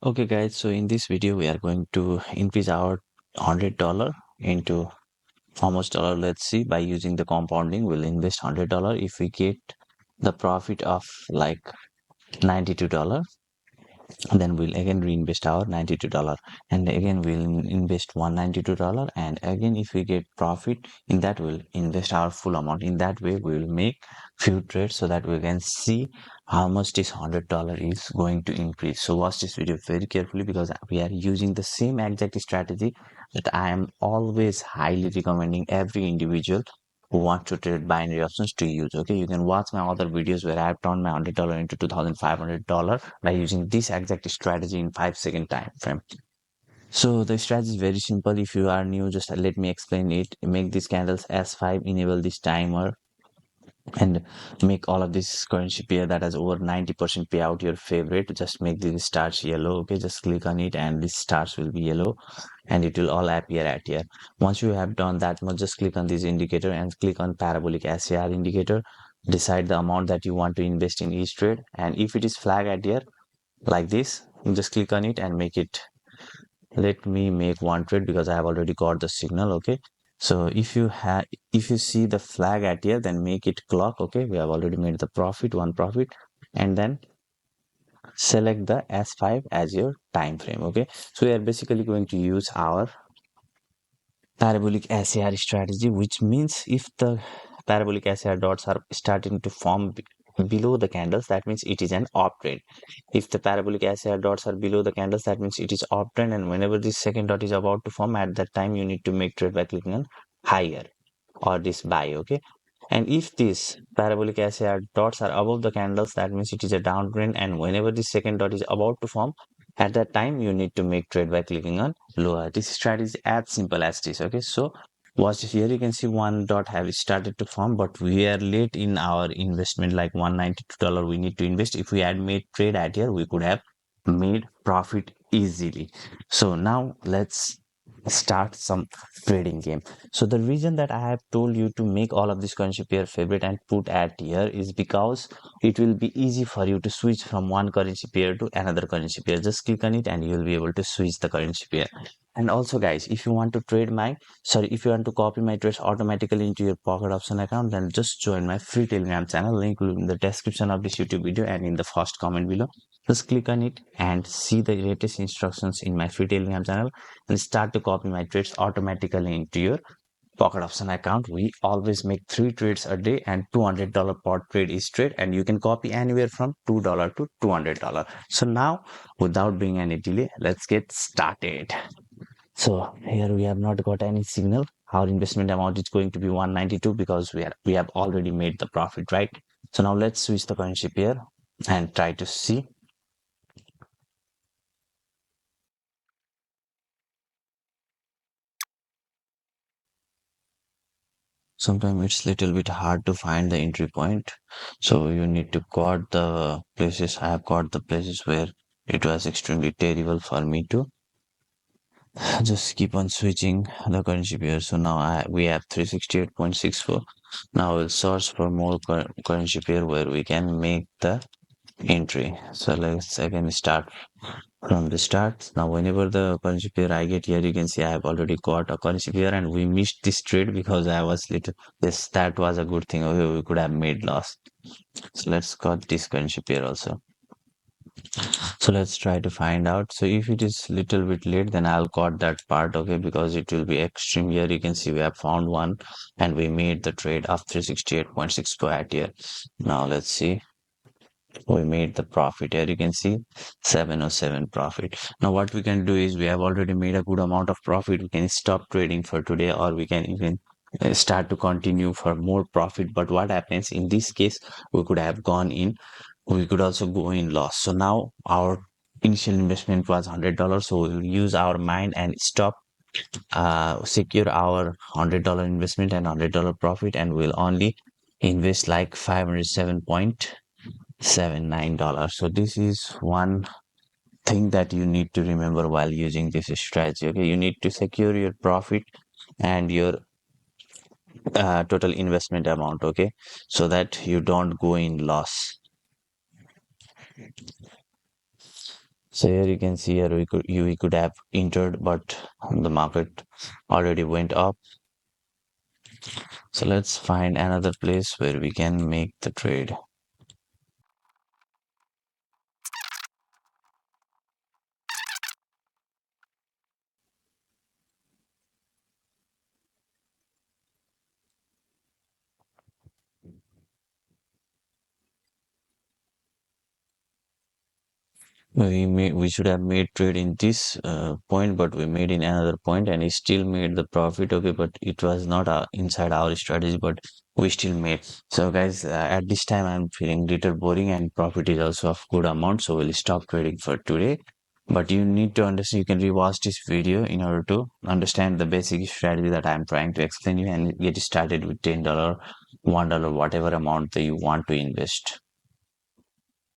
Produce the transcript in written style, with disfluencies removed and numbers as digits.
Okay guys, so in this video we are going to increase our $100 into how much dollar. Let's see, by using the compounding we'll invest $100. If we get the profit of like $92, then we'll again reinvest our $92, and again we'll invest $192, and again if we get profit in that we'll invest our full amount. In that way we will make few trades so that we can see how much this $100 is going to increase. So watch this video very carefully, because we are using the same exact strategy that I am always highly recommending every individual who want to trade binary options to use. Okay, you can watch my other videos where I have turned my $100 into $2,500 by using this exact strategy in 5 second time frame. So the strategy is very simple. If you are new, just let me explain it. Make these candles S5, enable this timer, and make all of this currency pair that has over 90% payout your favorite. Just make these stars yellow. Okay, just click on it and these stars will be yellow and it will all appear at here. Once you have done that much, just click on this indicator and click on parabolic SAR indicator. Decide the amount that you want to invest in each trade, and if it is flag at here like this, you just click on it and make it. Let me make one trade because I have already got the signal. Okay, so if you see the flag at here, then make it clock. Okay, we have already made the profit, one profit, and then select the S5 as your time frame. Okay, so we are basically going to use our parabolic SAR strategy, which means if the parabolic SAR dots are starting to form below the candles, that means it is an uptrend. If the parabolic SAR dots are below the candles, that means it is uptrend, and whenever this second dot is about to form, at that time you need to make trade by clicking on higher or this buy. Okay, and if these parabolic SAR dots are above the candles, that means it is a downtrend, and whenever this second dot is about to form, at that time you need to make trade by clicking on lower. This strategy is as simple as this. Okay, so watch this. Here you can see one dot have started to form, but we are late in our investment, like $192 we need to invest. If we had made trade at here, we could have made profit easily. So now let's start some trading game. So the reason that I have told you to make all of this currency pair favorite and put at here is because it will be easy for you to switch from one currency pair to another currency pair. Just click on it and you will be able to switch the currency pair. And also guys, if you want to trade if you want to copy my trades automatically into your pocket option account, then just join my free Telegram channel. Link will be in the description of this YouTube video and in the first comment below. Just click on it and see the latest instructions in my free Telegram channel and start to copy my trades automatically into your pocket option account. We always make 3 trades a day and $200 per trade each trade, and you can copy anywhere from $2 to $200. So now, without being any delay, let's get started. So here we have not got any signal. Our investment amount is going to be 192 because we have already made the profit, right? So now let's switch the currency pair and try to see. Sometimes it's little bit hard to find the entry point, so you need to got the places. I have got the places where it was extremely terrible for me to just keep on switching the currency pair. So now we have 368.64. Now we'll search for more currency pair where we can make the entry. So let's again start from the start. Now whenever the currency pair I get here, you can see I have already got a currency pair, and we missed this trade because I was little. Yes, that was a good thing. Okay, we could have made loss. So let's got this currency pair also. So let's try to find out. So if it is little bit late, then I'll cut that part. Okay, because it will be extreme. Here you can see we have found one and we made the trade of 368.64 at here. Now let's see, we made the profit. Here you can see 707 profit. Now what we can do is, we have already made a good amount of profit. We can stop trading for today, or we can even start to continue for more profit. But what happens in this case, we could have gone in, we could also go in loss. So now our initial investment was $100, so we'll use our mind and stop, secure our $100 investment and $100 profit, and we'll only invest like 507.79 dollars. So this is one thing that you need to remember while using this strategy. Okay, you need to secure your profit and your total investment amount. Okay, so that you don't go in loss. So here you can see here we could have entered, but the market already went up. So let's find another place where we can make the trade. We should have made trade in this point, but we made in another point, and we still made the profit. Okay, but it was not inside our strategy, but we still made. So guys, at this time I'm feeling little boring, and profit is also of good amount. So we'll stop trading for today. But you need to understand. You can rewatch this video in order to understand the basic strategy that I'm trying to explain you, and get started with $10, $1, whatever amount that you want to invest.